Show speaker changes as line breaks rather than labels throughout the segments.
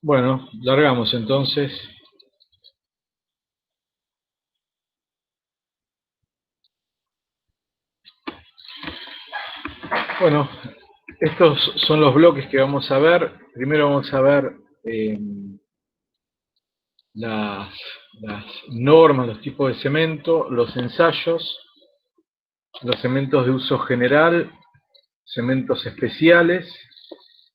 Bueno, largamos entonces. Bueno, estos son los bloques que vamos a ver. Primero vamos a ver eh, las, las normas, los tipos de cemento, los ensayos, los cementos de uso general, cementos especiales,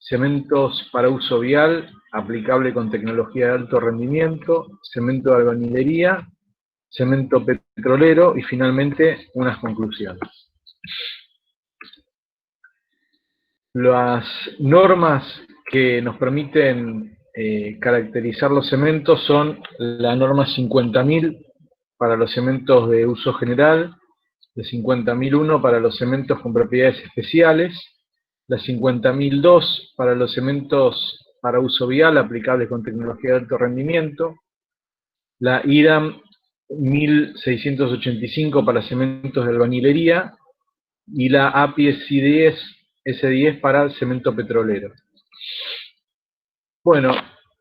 cementos para uso vial, aplicable con tecnología de alto rendimiento, cemento de albañilería, cemento petrolero y finalmente unas conclusiones. Las normas que nos permiten caracterizar los cementos son la norma 50.000 para los cementos de uso general, la 50.001 para los cementos con propiedades especiales, la 50.002 para los cementos para uso vial aplicables con tecnología de alto rendimiento, la IRAM 1685 para cementos de albañilería y la API S10 para el cemento petrolero. Bueno,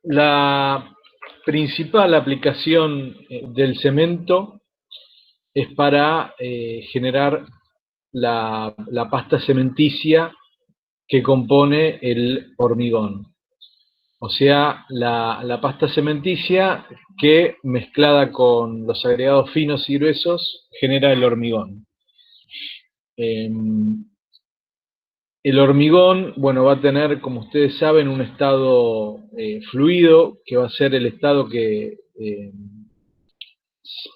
la principal aplicación del cemento es para generar la pasta cementicia que compone el hormigón. O sea, la pasta cementicia que mezclada con los agregados finos y gruesos genera el hormigón. El hormigón, bueno, va a tener, como ustedes saben, un estado fluido, que va a ser el estado que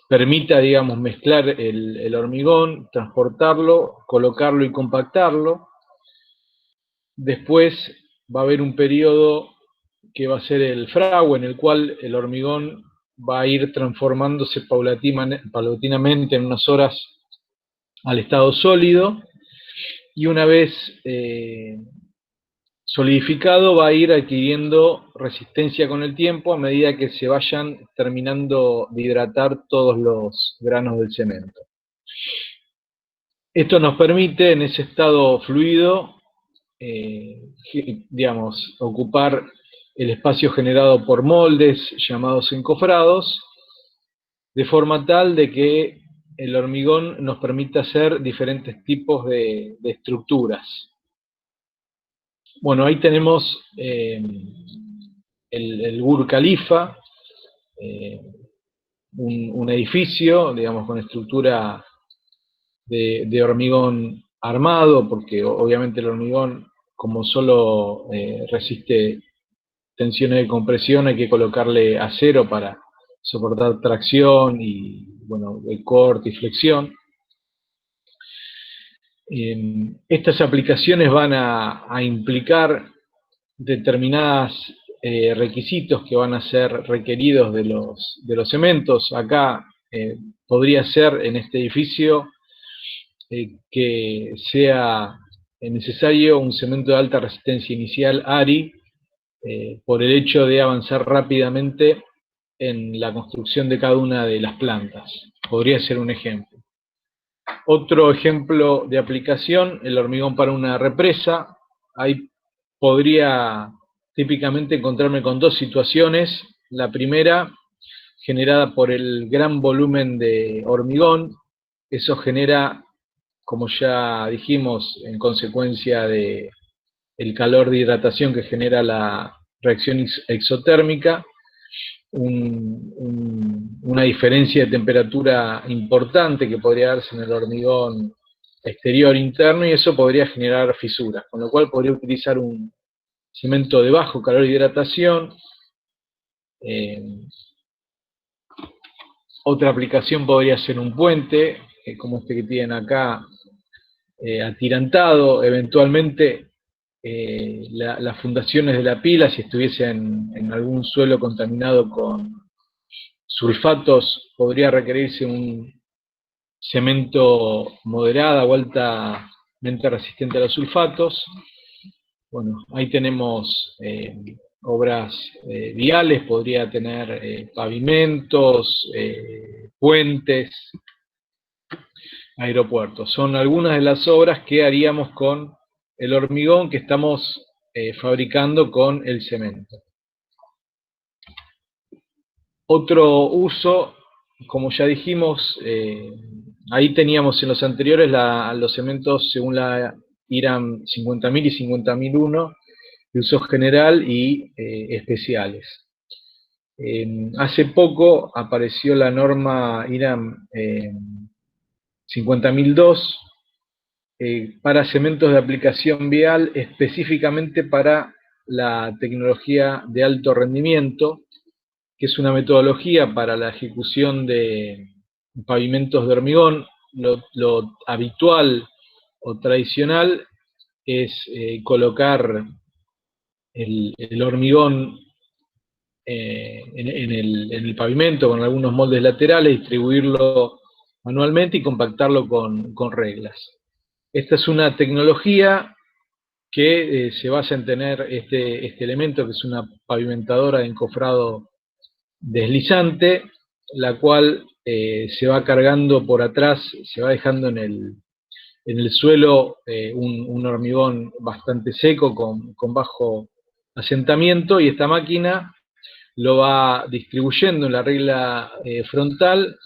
permita, digamos, mezclar el hormigón, transportarlo, colocarlo y compactarlo. Después va a haber un periodo que va a ser el fragua, en el cual el hormigón va a ir transformándose paulatinamente en unas horas al estado sólido, y una vez solidificado va a ir adquiriendo resistencia con el tiempo a medida que se vayan terminando de hidratar todos los granos del cemento. Esto nos permite en ese estado fluido, digamos, ocupar el espacio generado por moldes llamados encofrados, de forma tal de que el hormigón nos permita hacer diferentes tipos de estructuras. Bueno, ahí tenemos el Burj Khalifa, eh, un edificio, digamos, con estructura de hormigón armado, porque obviamente el hormigón, como solo resiste tensiones de compresión, hay que colocarle acero para soportar tracción y, bueno, el corte y flexión. Estas aplicaciones van a implicar determinados requisitos que van a ser requeridos de los cementos. Acá podría ser en este edificio que sea necesario un cemento de alta resistencia inicial, ARI, por el hecho de avanzar rápidamente en la construcción de cada una de las plantas. Podría ser un ejemplo. Otro ejemplo de aplicación, el hormigón para una represa. Ahí podría típicamente encontrarme con dos situaciones. La primera, generada por el gran volumen de hormigón. Eso genera, como ya dijimos, en consecuencia de el calor de hidratación que genera la reacción exotérmica, una diferencia de temperatura importante que podría darse en el hormigón exterior interno, y eso podría generar fisuras, con lo cual podría utilizar un cemento de bajo calor de hidratación. Otra aplicación podría ser un puente, como este que tienen acá, atirantado. Eventualmente las fundaciones de la pila, si estuviese en algún suelo contaminado con sulfatos, podría requerirse un cemento moderada o altamente resistente a los sulfatos. Bueno, ahí tenemos obras viales, podría tener pavimentos, puentes, aeropuertos. Son algunas de las obras que haríamos con el hormigón que estamos fabricando con el cemento. Otro uso, como ya dijimos, ahí teníamos en los anteriores los cementos según la IRAM 50.000 y 50.001, de uso general y especiales. Hace poco apareció la norma IRAM 50.002 para cementos de aplicación vial, específicamente para la tecnología de alto rendimiento, que es una metodología para la ejecución de pavimentos de hormigón. Lo habitual o tradicional es colocar el hormigón en el pavimento con algunos moldes laterales, distribuirlo manualmente y compactarlo con reglas. Esta es una tecnología que se basa en tener este elemento, que es una pavimentadora de encofrado deslizante, la cual se va cargando por atrás, se va dejando en el suelo un hormigón bastante seco con bajo asentamiento, y esta máquina lo va distribuyendo en la regla frontal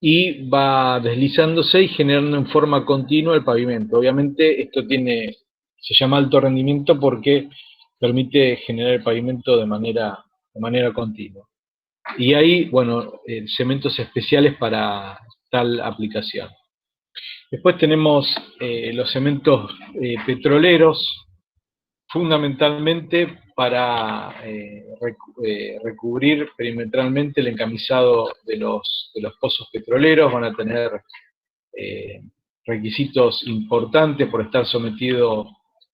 y va deslizándose y generando en forma continua el pavimento. Obviamente esto se llama alto rendimiento porque permite generar el pavimento de manera continua. Y hay, bueno, cementos especiales para tal aplicación. Después tenemos los cementos petroleros, fundamentalmente para recubrir perimetralmente el encamisado de los pozos petroleros. Van a tener requisitos importantes por estar sometido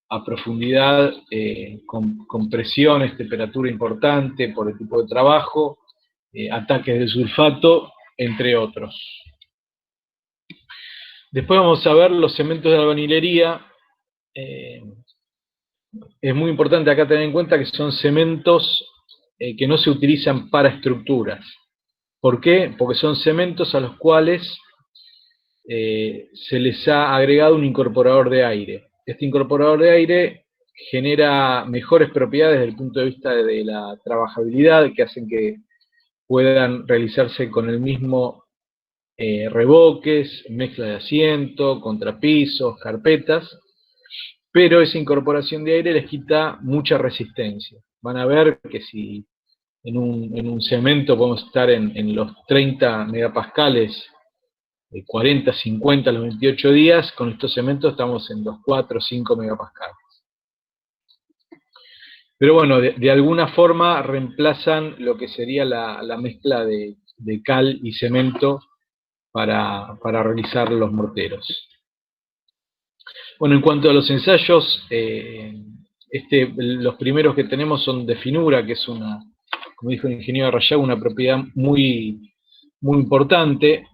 a profundidad, con presiones, temperatura importante, por el tipo de trabajo, ataques de sulfato, entre otros. Después vamos a ver los cementos de albañilería. Es muy importante acá tener en cuenta que son cementos que no se utilizan para estructuras. ¿Por qué? Porque son cementos a los cuales se les ha agregado un incorporador de aire. Este incorporador de aire genera mejores propiedades desde el punto de vista de la trabajabilidad, que hacen que puedan realizarse con el mismo revoques, mezcla de asiento, contrapisos, carpetas, pero esa incorporación de aire les quita mucha resistencia. Van a ver que si en un cemento podemos estar en los 30 megapascales, de 40, 50, los 28 días, con estos cementos estamos en los 4 o 5 megapascales. Pero bueno, de alguna forma reemplazan lo que sería la mezcla de cal y cemento para realizar los morteros. Bueno, en cuanto a los ensayos, los primeros que tenemos son de finura, que es como dijo el ingeniero Rayago, una propiedad muy, muy importante,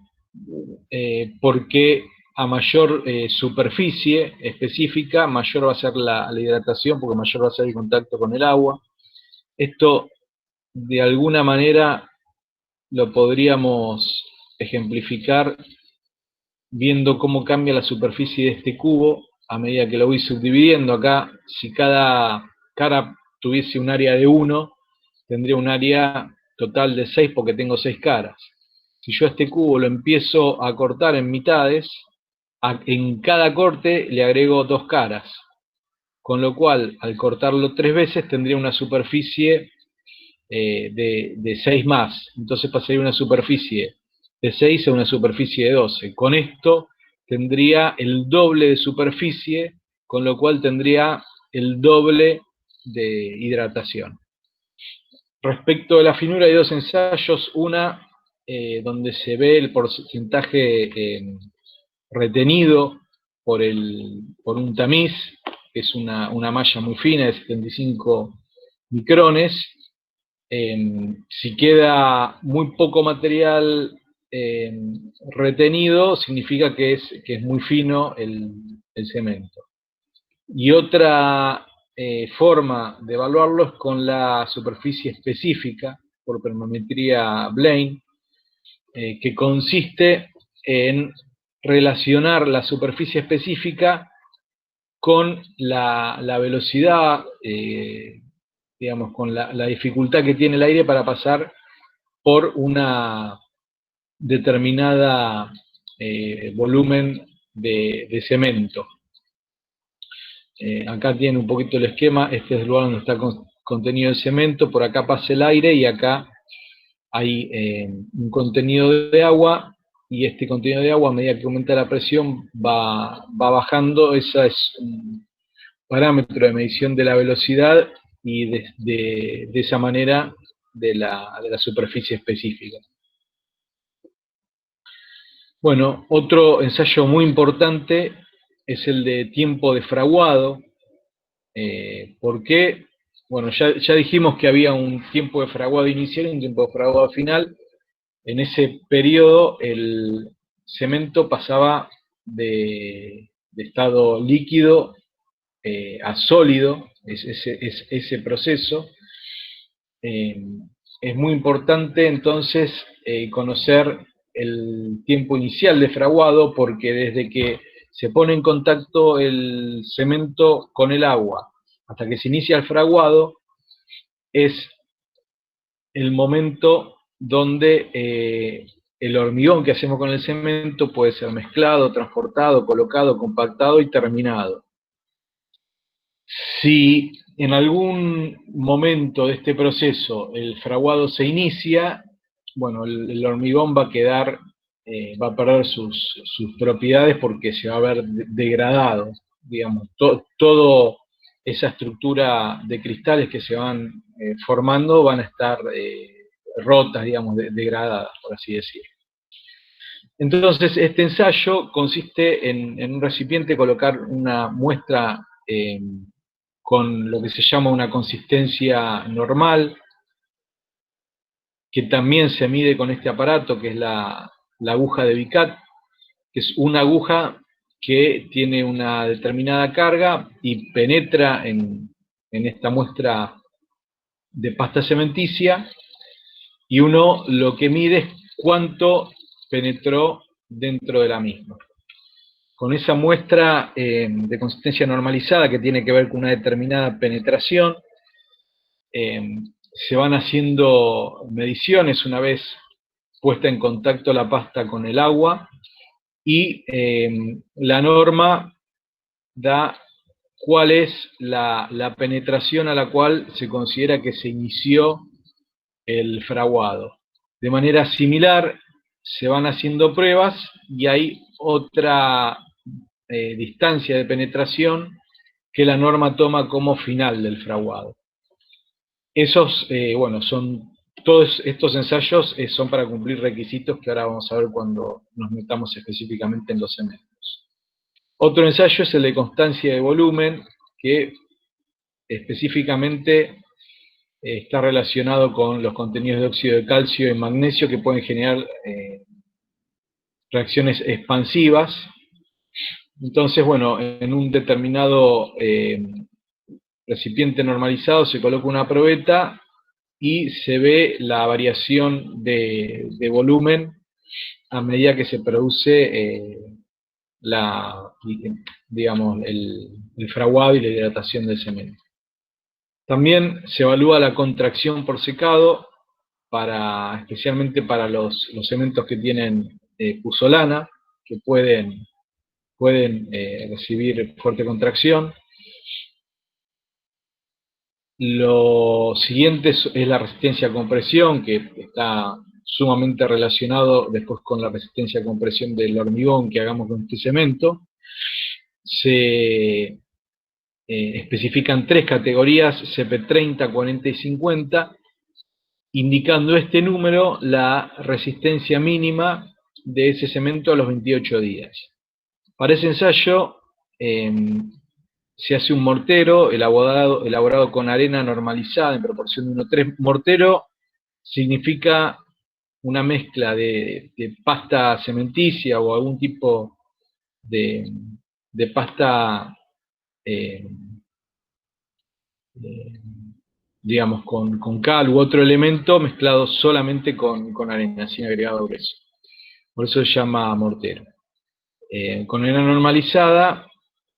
porque a mayor superficie específica, mayor va a ser la hidratación, porque mayor va a ser el contacto con el agua. Esto, de alguna manera, lo podríamos ejemplificar viendo cómo cambia la superficie de este cubo a medida que lo voy subdividiendo. Acá, si cada cara tuviese un área de 1, tendría un área total de 6 porque tengo 6 caras. Si yo a este cubo lo empiezo a cortar en mitades, en cada corte le agrego 2 caras, con lo cual al cortarlo 3 veces tendría una superficie de 6 más. Entonces pasaría una superficie de 6 a una superficie de 12. Con esto tendría el doble de superficie, con lo cual tendría el doble de hidratación. Respecto a la finura, hay dos ensayos. Una donde se ve el porcentaje retenido por un tamiz, que es una malla muy fina de 75 micrones. Si queda muy poco material retenido, significa que es muy fino el cemento. Y otra forma de evaluarlo es con la superficie específica, por permametría Blaine, que consiste en relacionar la superficie específica con la velocidad digamos, con la dificultad que tiene el aire para pasar por una determinada volumen de cemento. Acá tiene un poquito el esquema, este es el lugar donde está contenido el cemento, por acá pasa el aire y acá hay un contenido de agua, y este contenido de agua, a medida que aumenta la presión, va bajando. Ese es un parámetro de medición de la velocidad y de esa manera de la superficie específica. Bueno, otro ensayo muy importante es el de tiempo de fraguado. ¿Por qué? Bueno, ya dijimos que había un tiempo de fraguado inicial y un tiempo de fraguado final. En ese periodo el cemento pasaba de estado líquido a sólido, es ese proceso. Es muy importante entonces conocer el tiempo inicial de fraguado, porque desde que se pone en contacto el cemento con el agua hasta que se inicia el fraguado, es el momento donde el hormigón que hacemos con el cemento puede ser mezclado, transportado, colocado, compactado y terminado. Si en algún momento de este proceso el fraguado se inicia, bueno, el hormigón va a quedar, va a perder sus propiedades porque se va a ver degradado, digamos, toda esa estructura de cristales que se van formando van a estar rotas, digamos, degradadas, por así decirlo. Entonces, este ensayo consiste en un recipiente colocar una muestra con lo que se llama una consistencia normal, que también se mide con este aparato, que es la aguja de Vicat, que es una aguja que tiene una determinada carga y penetra en esta muestra de pasta cementicia, y uno lo que mide es cuánto penetró dentro de la misma. Con esa muestra de consistencia normalizada, que tiene que ver con una determinada penetración, se van haciendo mediciones una vez puesta en contacto la pasta con el agua, y la norma da cuál es la penetración a la cual se considera que se inició el fraguado. De manera similar, se van haciendo pruebas y hay otra distancia de penetración que la norma toma como final del fraguado. Bueno, todos estos ensayos son para cumplir requisitos que ahora vamos a ver cuando nos metamos específicamente en los cementos. Otro ensayo es el de constancia de volumen, que específicamente está relacionado con los contenidos de óxido de calcio y magnesio, que pueden generar reacciones expansivas. Entonces, bueno, en un determinado recipiente normalizado se coloca una probeta y se ve la variación de volumen a medida que se produce digamos, el fraguado y la hidratación del cemento. También se evalúa la contracción por secado, especialmente para los cementos que tienen puzzolana, que pueden recibir fuerte contracción. Lo siguiente es la resistencia a compresión, que está sumamente relacionado después con la resistencia a compresión del hormigón que hagamos con este cemento. Se especifican 3 categorías, CP30, 40 y 50, indicando este número la resistencia mínima de ese cemento a los 28 días. Para ese ensayo se hace un mortero elaborado con arena normalizada en proporción de 1:3. Mortero significa una mezcla de pasta cementicia o algún tipo de pasta, digamos, con cal u otro elemento mezclado solamente con arena, sin agregado grueso. Por eso se llama mortero. Con arena normalizada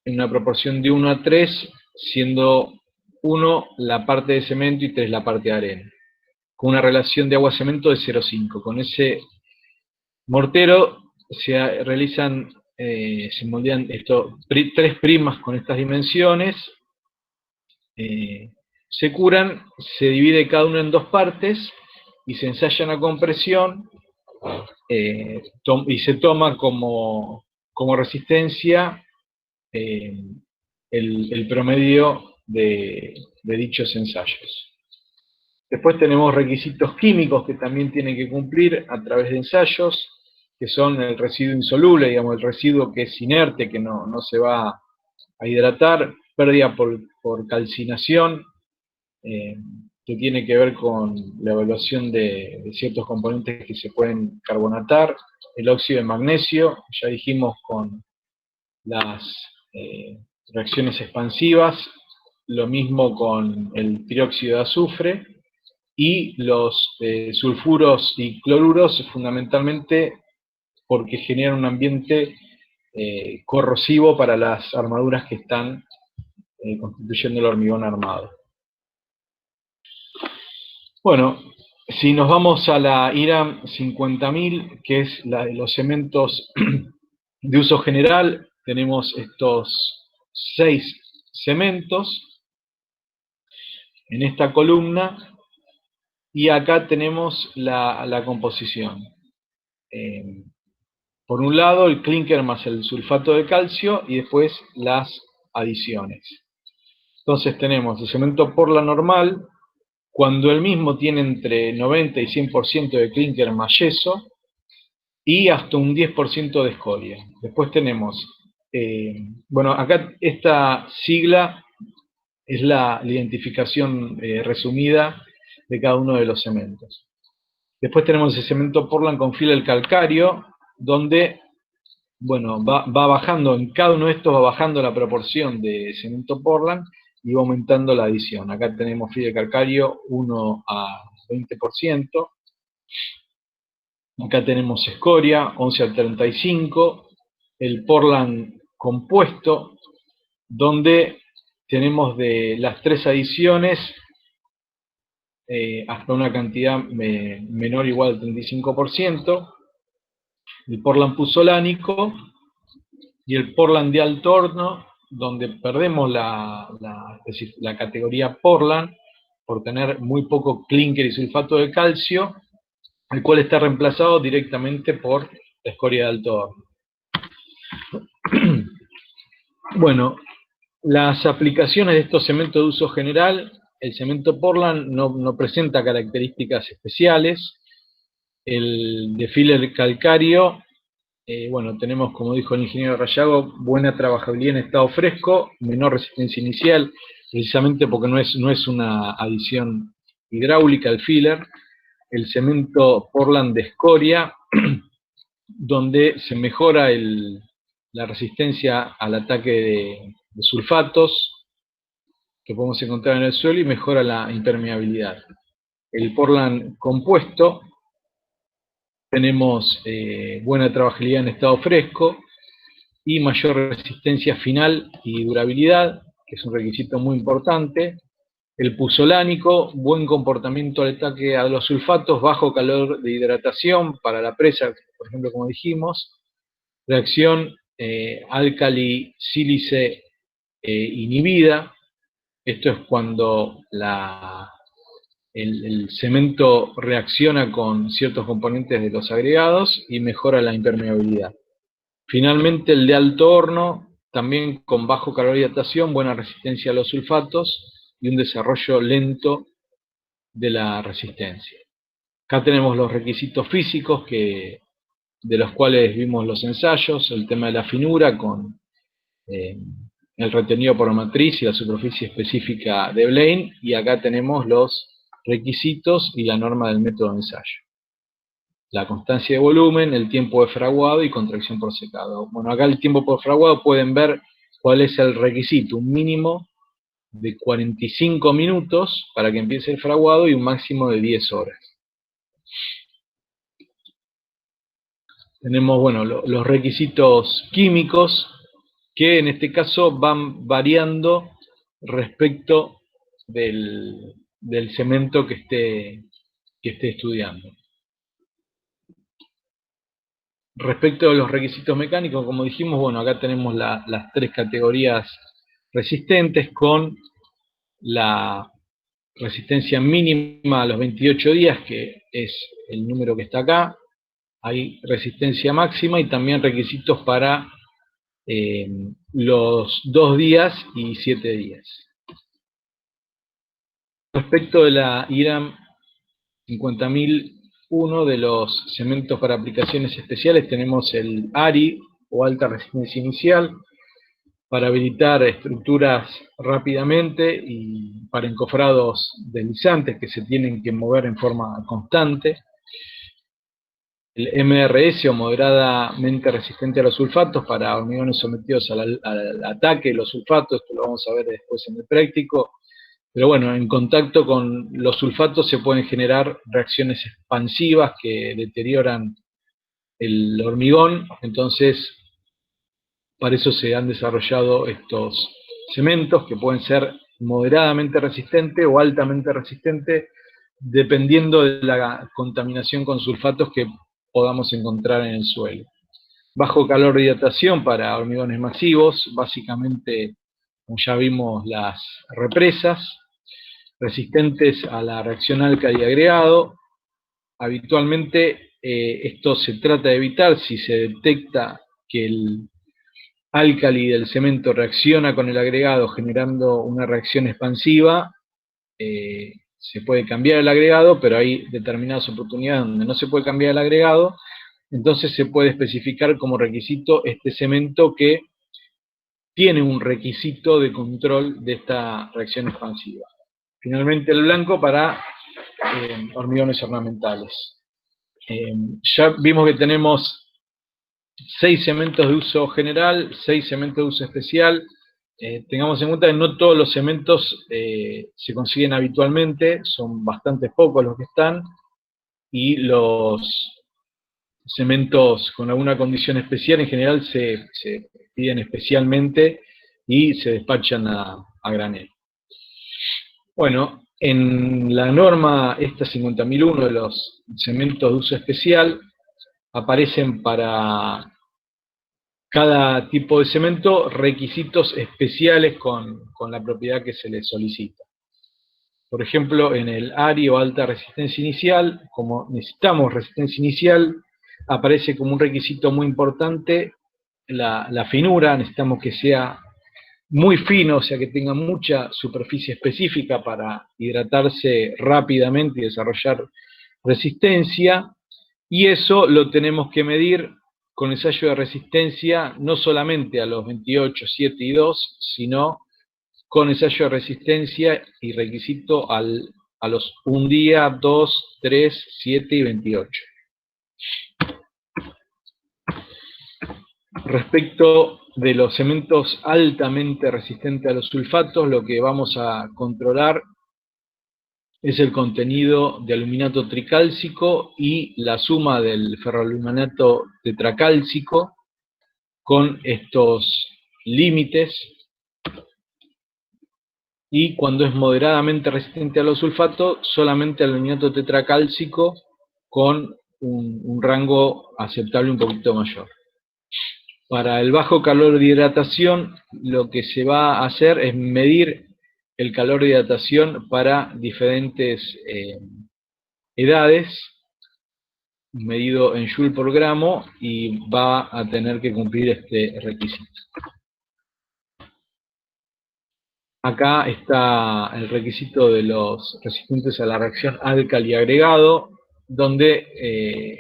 en una proporción de 1:3, siendo 1 la parte de cemento y 3 la parte de arena, con una relación de agua-cemento de 0,5. Con ese mortero se realizan, se moldean tres primas con estas dimensiones, se curan, se divide cada uno en dos partes y se ensayan a compresión, y se toma como resistencia el promedio de dichos ensayos. Después tenemos requisitos químicos que también tienen que cumplir a través de ensayos, que son el residuo insoluble, digamos, el residuo que es inerte, que no se va a hidratar, pérdida por calcinación, que tiene que ver con la evaluación de ciertos componentes que se pueden carbonatar, el óxido de magnesio, ya dijimos con las reacciones expansivas, lo mismo con el trióxido de azufre, y los sulfuros y cloruros fundamentalmente porque generan un ambiente corrosivo para las armaduras que están constituyendo el hormigón armado. Bueno, si nos vamos a la IRAM 50.000, que es la de los cementos de uso general, tenemos estos 6 cementos en esta columna, y acá tenemos la composición. Por un lado el clinker más el sulfato de calcio, y después las adiciones. Entonces tenemos el cemento Portland normal, cuando el mismo tiene entre 90 y 100% de clinker más yeso, y hasta un 10% de escoria. Después tenemos, bueno, acá esta sigla es la identificación resumida de cada uno de los cementos. Después tenemos el cemento Portland con filler calcáreo, donde, bueno, va bajando, en cada uno de estos va bajando la proporción de cemento Portland y va aumentando la adición. Acá tenemos filler calcáreo 1 a 20%. Acá tenemos escoria, 11 al 35, el Portland compuesto, donde tenemos de las 3 adiciones hasta una cantidad menor o igual al 35%, el Portland puzolánico y el Portland de alto horno, donde perdemos la categoría Portland por tener muy poco clinker y sulfato de calcio, el cual está reemplazado directamente por la escoria de alto horno. Bueno, las aplicaciones de estos cementos de uso general, el cemento Portland no presenta características especiales. El de filler calcáreo, bueno, tenemos, como dijo el ingeniero Rayago, buena trabajabilidad en estado fresco, menor resistencia inicial, precisamente porque no es una adición hidráulica el filler. El cemento Portland de escoria, donde se mejora la resistencia al ataque de sulfatos que podemos encontrar en el suelo y mejora la impermeabilidad. El Portland compuesto, tenemos buena trabajabilidad en estado fresco y mayor resistencia final y durabilidad, que es un requisito muy importante. El puzolánico, buen comportamiento al ataque a los sulfatos, bajo calor de hidratación para la presa, por ejemplo, como dijimos. Reacción álcali-sílice inhibida. Esto es cuando el cemento reacciona con ciertos componentes de los agregados y mejora la impermeabilidad. Finalmente el de alto horno, también con bajo calor de hidratación, buena resistencia a los sulfatos y un desarrollo lento de la resistencia. Acá tenemos los requisitos físicos de los cuales vimos los ensayos, el tema de la finura con el retenido por matriz y la superficie específica de Blaine, y acá tenemos los requisitos y la norma del método de ensayo. La constancia de volumen, el tiempo de fraguado y contracción por secado. Bueno, acá el tiempo por fraguado pueden ver cuál es el requisito, un mínimo de 45 minutos para que empiece el fraguado y un máximo de 10 horas. Tenemos, bueno, los requisitos químicos, que en este caso van variando respecto del cemento que esté estudiando. Respecto a los requisitos mecánicos, como dijimos, bueno, acá tenemos las tres categorías resistentes con la resistencia mínima a los 28 días, que es el número que está acá. Hay resistencia máxima y también requisitos para los 2 días y 7 días. Respecto de la IRAM 50001 de los cementos para aplicaciones especiales, tenemos el ARI o alta resistencia inicial para habilitar estructuras rápidamente y para encofrados deslizantes que se tienen que mover en forma constante. El MRS o moderadamente resistente a los sulfatos para hormigones sometidos al ataque de los sulfatos, esto lo vamos a ver después en el práctico. Pero bueno, en contacto con los sulfatos se pueden generar reacciones expansivas que deterioran el hormigón, entonces para eso se han desarrollado estos cementos que pueden ser moderadamente resistentes o altamente resistentes, dependiendo de la contaminación con sulfatos que podamos encontrar en el suelo. Bajo calor de hidratación para hormigones masivos, básicamente, como ya vimos, las represas, resistentes a la reacción álcali agregado. Habitualmente esto se trata de evitar si se detecta que el álcali del cemento reacciona con el agregado generando una reacción expansiva. Se puede cambiar el agregado, pero hay determinadas oportunidades donde no se puede cambiar el agregado, entonces se puede especificar como requisito este cemento que tiene un requisito de control de esta reacción expansiva. Finalmente el blanco para hormigones ornamentales. Ya vimos que tenemos 6 cementos de uso general, 6 cementos de uso especial. Tengamos en cuenta que no todos los cementos se consiguen habitualmente, son bastante pocos los que están, y los cementos con alguna condición especial en general se piden especialmente y se despachan a granel. Bueno, en la norma esta 50.001 de los cementos de uso especial aparecen para cada tipo de cemento requisitos especiales con la propiedad que se le solicita. Por ejemplo, en el ARI o alta resistencia inicial, como necesitamos resistencia inicial, aparece como un requisito muy importante la finura. Necesitamos que sea muy fino, o sea que tenga mucha superficie específica para hidratarse rápidamente y desarrollar resistencia, y eso lo tenemos que medir con ensayo de resistencia no solamente a los 28, 7 y 2, sino con ensayo de resistencia y requisito a los 1 día, 2, 3, 7 y 28. Respecto de los cementos altamente resistentes a los sulfatos, lo que vamos a controlar es el contenido de aluminato tricálcico y la suma del ferroaluminato tetracálcico con estos límites. Y cuando es moderadamente resistente a los sulfatos, solamente aluminato tetracálcico con un rango aceptable un poquito mayor. Para el bajo calor de hidratación, lo que se va a hacer es medir el calor de hidratación para diferentes edades, medido en joule por gramo, y va a tener que cumplir este requisito. Acá está el requisito de los resistentes a la reacción álcali agregado, donde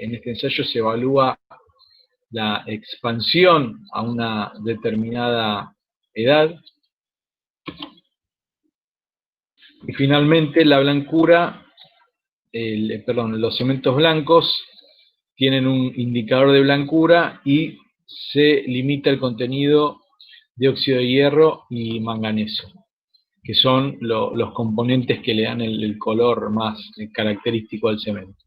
en este ensayo se evalúa la expansión a una determinada edad. Y finalmente la blancura, los cementos blancos tienen un indicador de blancura y se limita el contenido de óxido de hierro y manganeso, que son los componentes que le dan el color más característico al cemento.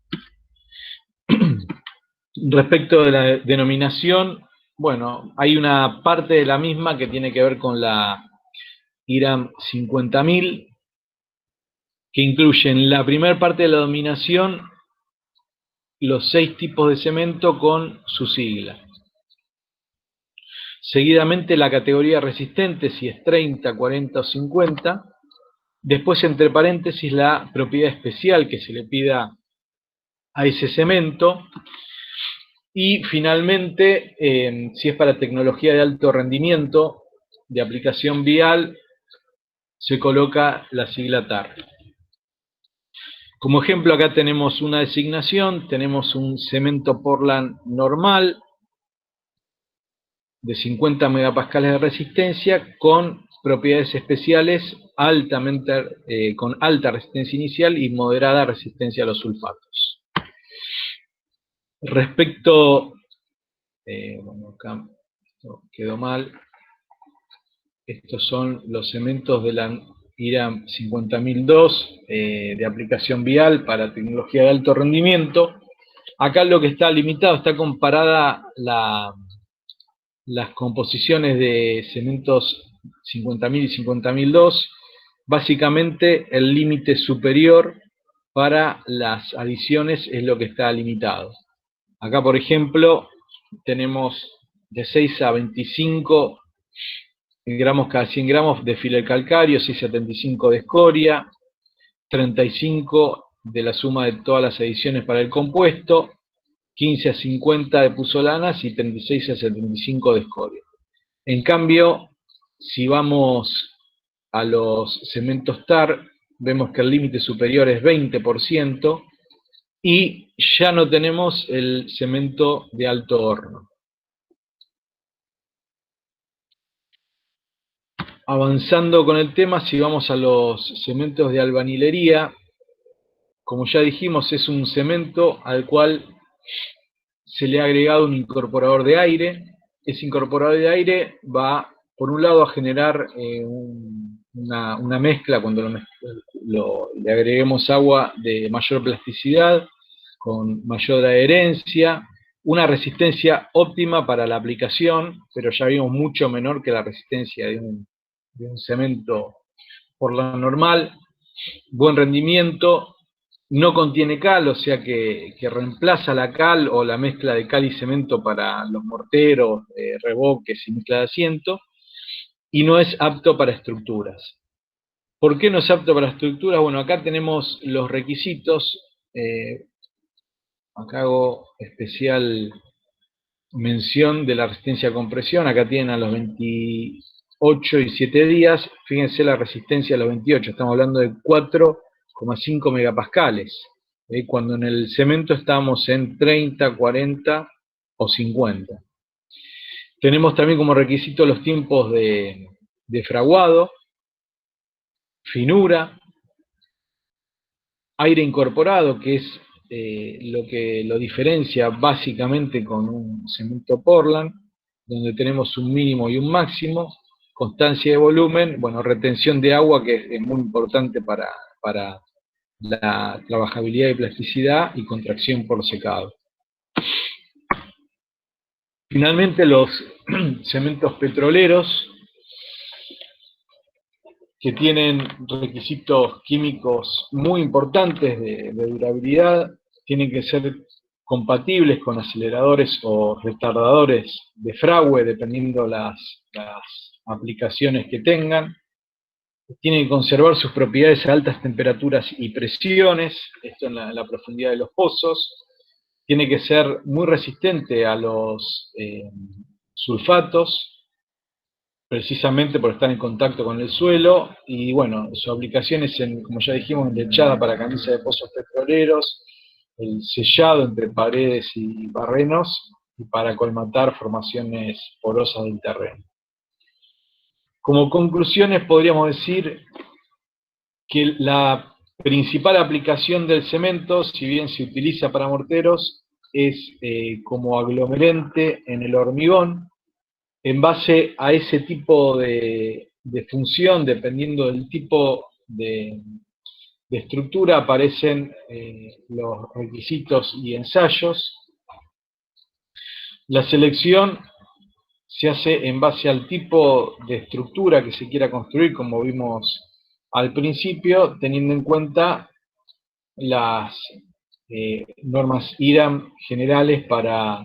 Respecto de la denominación, bueno, hay una parte de la misma que tiene que ver con la IRAM 50.000, que incluyen la primera parte de la dominación, los 6 tipos de cemento con su sigla. Seguidamente la categoría resistente, si es 30, 40 o 50. Después, entre paréntesis, la propiedad especial que se le pida a ese cemento. Y finalmente, si es para tecnología de alto rendimiento, de aplicación vial, se coloca la sigla TAR. Como ejemplo, acá tenemos una designación, tenemos un cemento Portland normal, de 50 megapascales de resistencia, con propiedades especiales con alta resistencia inicial y moderada resistencia a los sulfatos. Respecto, bueno, acá quedó mal, estos son los cementos de la IRAM 50002 de aplicación vial para tecnología de alto rendimiento. Acá lo que está limitado, está comparada las composiciones de cementos 50.000 y 50.002. Básicamente el límite superior para las adiciones es lo que está limitado. Acá, por ejemplo, tenemos de 6 a 25 gramos cada 100 gramos de filler calcáreo, 6 a 75 de escoria, 35 de la suma de todas las adiciones para el compuesto, 15 a 50 de puzolanas y 36 a 75 de escoria. En cambio, si vamos a los cementos TAR, vemos que el límite superior es 20% y ya no tenemos el cemento de alto horno. Avanzando con el tema, si vamos a los cementos de albañilería, como ya dijimos, es un cemento al cual se le ha agregado un incorporador de aire. Ese incorporador de aire va, por un lado, a generar una mezcla, cuando le agreguemos agua, de mayor plasticidad, con mayor adherencia, una resistencia óptima para la aplicación, pero ya vimos mucho menor que la resistencia de un cemento por lo normal, buen rendimiento, no contiene cal, o sea que reemplaza la cal o la mezcla de cal y cemento para los morteros, revoques y mezcla de asiento, y no es apto para estructuras. ¿Por qué no es apto para estructuras? Bueno, acá tenemos los requisitos, acá hago especial mención de la resistencia a compresión, acá tienen a los 28 y 7 días, fíjense la resistencia a los 28, estamos hablando de 4,5 megapascales, cuando en el cemento estamos en 30, 40 o 50. Tenemos también como requisito los tiempos de fraguado, finura, aire incorporado, que es lo que lo diferencia básicamente con un cemento Portland, donde tenemos un mínimo y un máximo, constancia de volumen, bueno, retención de agua, que es muy importante para la trabajabilidad y plasticidad, y contracción por secado. Finalmente, los cementos petroleros, que tienen requisitos químicos muy importantes de durabilidad, tienen que ser compatibles con aceleradores o retardadores de fragüe, dependiendo las aplicaciones que tengan. Tienen que conservar sus propiedades a altas temperaturas y presiones, esto en la profundidad de los pozos. Tiene que ser muy resistente a los sulfatos, precisamente por estar en contacto con el suelo, y bueno, su aplicación es, como ya dijimos, en lechada para camisa de pozos petroleros, el sellado entre paredes y barrenos, y para colmatar formaciones porosas del terreno. Como conclusiones podríamos decir que la principal aplicación del cemento, si bien se utiliza para morteros, es como aglomerante en el hormigón. En base a ese tipo de función, dependiendo del tipo de estructura, aparecen los requisitos y ensayos. La selección se hace en base al tipo de estructura que se quiera construir, como vimos al principio teniendo en cuenta las normas IRAM generales para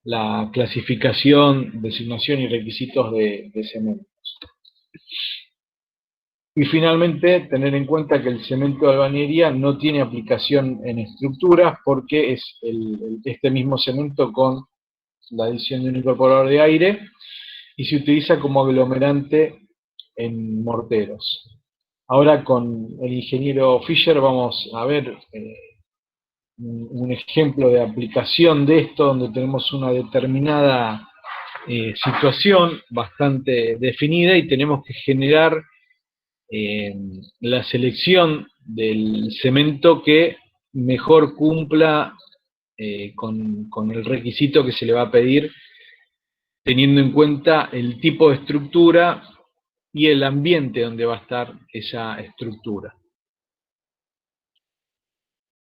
la clasificación, designación y requisitos de cemento. Y finalmente, tener en cuenta que el cemento de albañilería no tiene aplicación en estructuras porque es este mismo cemento con la adición de un incorporador de aire y se utiliza como aglomerante en morteros. Ahora con el ingeniero Fischer vamos a ver un ejemplo de aplicación de esto donde tenemos una determinada situación bastante definida y tenemos que generar la selección del cemento que mejor cumpla con el requisito que se le va a pedir, teniendo en cuenta el tipo de estructura y el ambiente donde va a estar esa estructura.